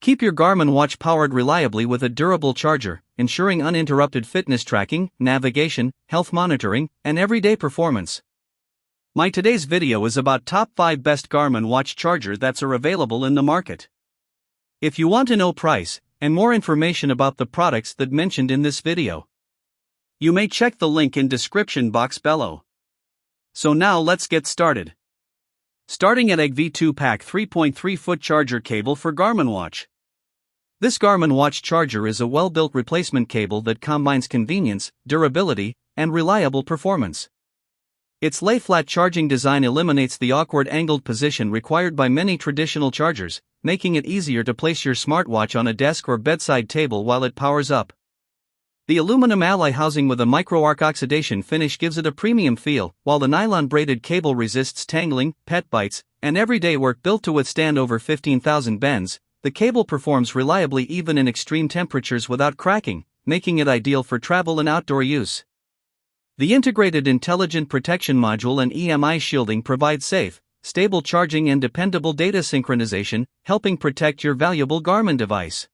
Keep your Garmin watch powered reliably with a durable charger, ensuring uninterrupted fitness tracking, navigation, health monitoring, and everyday performance. My today's video is about top 5 best Garmin watch charger that's are available in the market. If you want to know price and more information about the products that mentioned in this video, you may check the link in description box below. So now let's get started. Starting at EG V2 Pack 3.3 foot charger cable for Garmin watch. This Garmin watch charger is a well-built replacement cable that combines convenience, durability, and reliable performance. Its lay-flat charging design eliminates the awkward angled position required by many traditional chargers, making it easier to place your smartwatch on a desk or bedside table while it powers up. The aluminum alloy housing with a micro-arc oxidation finish gives it a premium feel, while the nylon-braided cable resists tangling, pet bites, and everyday work. Built to withstand over 15,000 bends, the cable performs reliably even in extreme temperatures without cracking, making it ideal for travel and outdoor use. The integrated intelligent protection module and EMI shielding provide safe, stable charging and dependable data synchronization, helping protect your valuable Garmin device.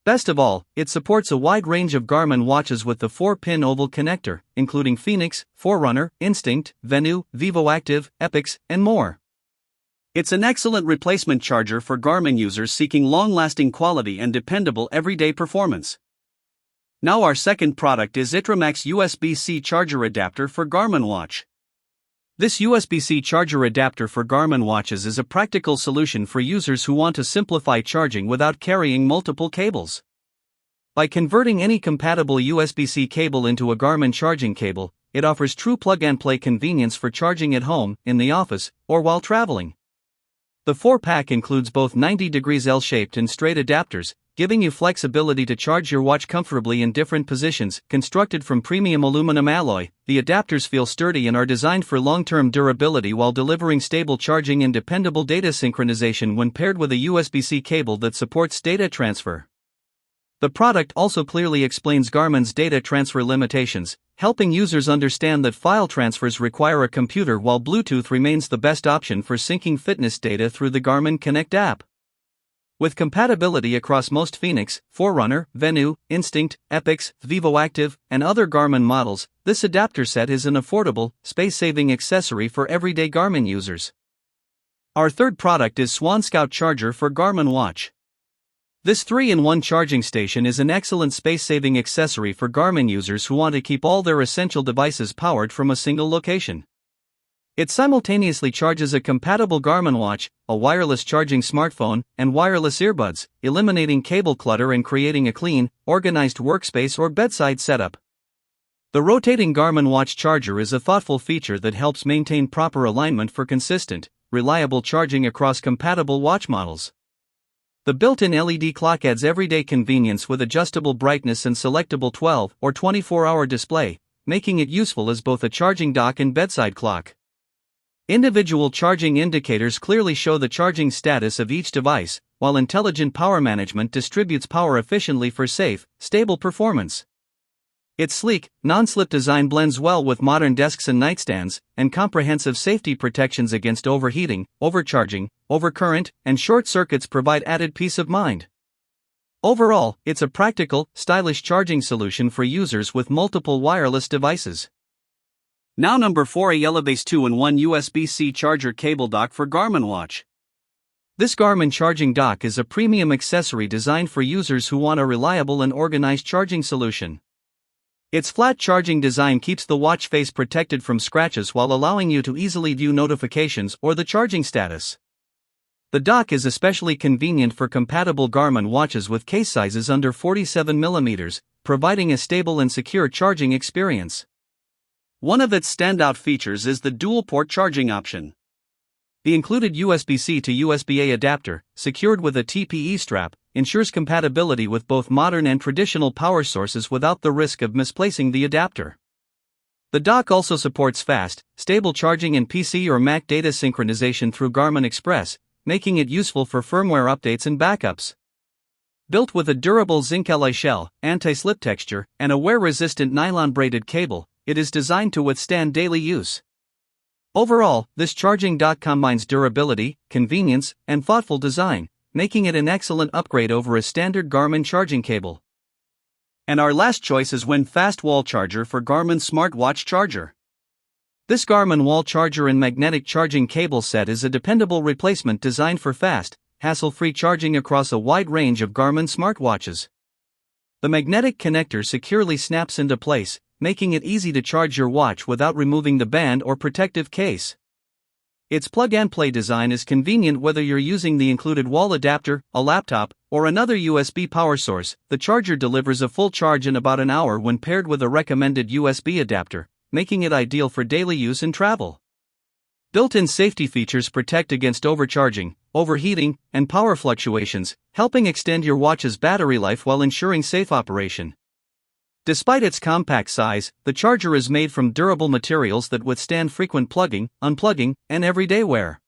Best of all, it supports a wide range of Garmin watches with the 4-pin oval connector, including Fenix, Forerunner, Instinct, Venu, VivoActive, Epix, and more. It's an excellent replacement charger for Garmin users seeking long-lasting quality and dependable everyday performance. Now our second product is ITRAMAX USB-C charger adapter for Garmin watch. This USB-C charger adapter for Garmin watches is a practical solution for users who want to simplify charging without carrying multiple cables. By converting any compatible USB-C cable into a Garmin charging cable, it offers true plug-and-play convenience for charging at home, in the office, or while traveling. The 4-pack includes both 90° L-shaped and straight adapters, giving you flexibility to charge your watch comfortably in different positions. Constructed from premium aluminum alloy, the adapters feel sturdy and are designed for long-term durability while delivering stable charging and dependable data synchronization when paired with a USB-C cable that supports data transfer. The product also clearly explains Garmin's data transfer limitations, helping users understand that file transfers require a computer while Bluetooth remains the best option for syncing fitness data through the Garmin Connect app. With compatibility across most Fenix, Forerunner, Venu, Instinct, Epix, VivoActive, and other Garmin models, this adapter set is an affordable, space-saving accessory for everyday Garmin users. Our third product is Swan Scout Charger for Garmin watch. This 3-in-1 charging station is an excellent space-saving accessory for Garmin users who want to keep all their essential devices powered from a single location. It simultaneously charges a compatible Garmin watch, a wireless charging smartphone, and wireless earbuds, eliminating cable clutter and creating a clean, organized workspace or bedside setup. The rotating Garmin watch charger is a thoughtful feature that helps maintain proper alignment for consistent, reliable charging across compatible watch models. The built-in LED clock adds everyday convenience with adjustable brightness and selectable 12 or 24-hour display, making it useful as both a charging dock and bedside clock. Individual charging indicators clearly show the charging status of each device, while intelligent power management distributes power efficiently for safe, stable performance. Its sleek, non-slip design blends well with modern desks and nightstands, and comprehensive safety protections against overheating, overcharging, overcurrent, and short circuits provide added peace of mind. Overall, it's a practical, stylish charging solution for users with multiple wireless devices. Now number 4, a Elevase 2-in-1 USB-C charger cable dock for Garmin watch. This Garmin charging dock is a premium accessory designed for users who want a reliable and organized charging solution. Its flat charging design keeps the watch face protected from scratches while allowing you to easily view notifications or the charging status. The dock is especially convenient for compatible Garmin watches with case sizes under 47 mm, providing a stable and secure charging experience. One of its standout features is the dual-port charging option. The included USB-C to USB-A adapter, secured with a TPE strap, ensures compatibility with both modern and traditional power sources without the risk of misplacing the adapter. The dock also supports fast, stable charging and PC or Mac data synchronization through Garmin Express, making it useful for firmware updates and backups. Built with a durable zinc alloy shell, anti-slip texture, and a wear-resistant nylon-braided cable, it is designed to withstand daily use. Overall, this charging dock combines durability, convenience, and thoughtful design, making it an excellent upgrade over a standard Garmin charging cable. And our last choice is fast wall charger for Garmin Smartwatch Charger. This Garmin wall charger and magnetic charging cable set is a dependable replacement designed for fast, hassle-free charging across a wide range of Garmin smartwatches. The magnetic connector securely snaps into place, making it easy to charge your watch without removing the band or protective case. Its plug-and-play design is convenient whether you're using the included wall adapter, a laptop, or another USB power source. The charger delivers a full charge in about an hour when paired with a recommended USB adapter, making it ideal for daily use and travel. Built-in safety features protect against overcharging, overheating, and power fluctuations, helping extend your watch's battery life while ensuring safe operation. Despite its compact size, the charger is made from durable materials that withstand frequent plugging, unplugging, and everyday wear.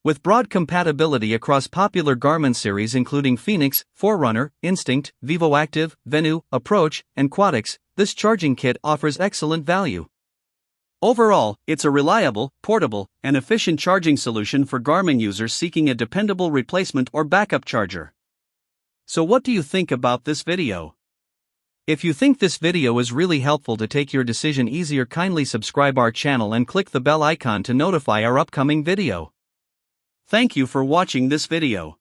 With broad compatibility across popular Garmin series including Phoenix, Forerunner, Instinct, VivoActive, Venu, Approach, and Quadix, this charging kit offers excellent value. Overall, it's a reliable, portable, and efficient charging solution for Garmin users seeking a dependable replacement or backup charger. So what do you think about this video? If you think this video is really helpful to take your decision easier, kindly subscribe our channel and click the bell icon to notify our upcoming video. Thank you for watching this video.